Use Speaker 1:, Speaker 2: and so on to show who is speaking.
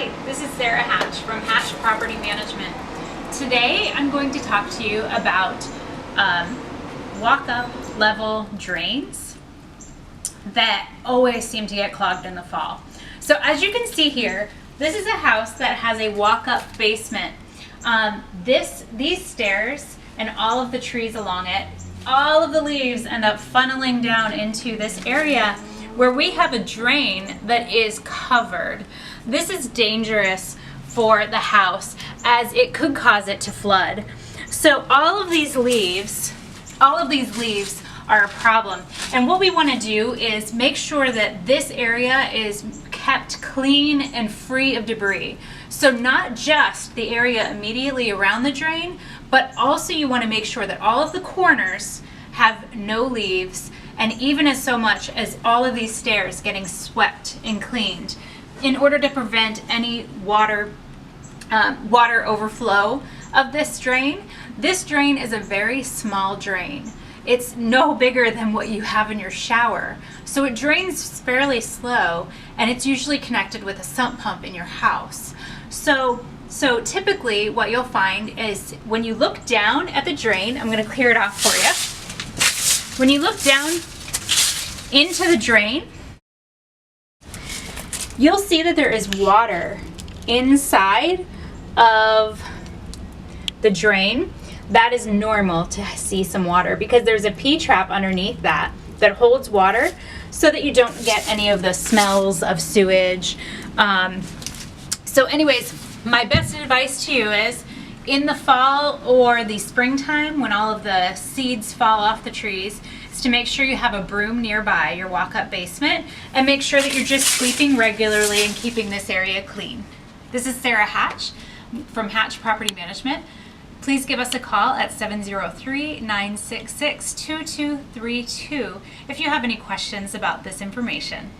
Speaker 1: Hi, this is Sarah Hatch from Hatch Property Management. Today I'm going to talk to you about walk-up level drains that always seem to get clogged in the fall. So as you can see here, this is a house that has a walk-up basement. These stairs and all of the trees along it, all of the leaves end up funneling down into this area where we have a drain that is covered. This is dangerous for the house as it could cause it to flood. So all of these leaves are a problem. And what we want to do is make sure that this area is kept clean and free of debris. So not just the area immediately around the drain, but also you want to make sure that all of the corners have no leaves, and even as so much as all of these stairs getting swept and cleaned in order to prevent any water overflow of this drain. This drain is a very small drain. It's no bigger than what you have in your shower. So it drains fairly slow, and it's usually connected with a sump pump in your house. So typically what you'll find is when you look down at the drain, I'm going to clear it off for you. When you look down into the drain, you'll see that there is water inside of the drain. That is normal to see some water because there's a P-trap underneath that holds water so that you don't get any of the smells of sewage. So anyways, my best advice to you is in the fall or the springtime when all of the seeds fall off the trees is to make sure you have a broom nearby your walk-up basement and make sure that you're just sweeping regularly and keeping this area clean. This is Sarah Hatch from Hatch Property Management. Please give us a call at 703-966-2232 if you have any questions about this information.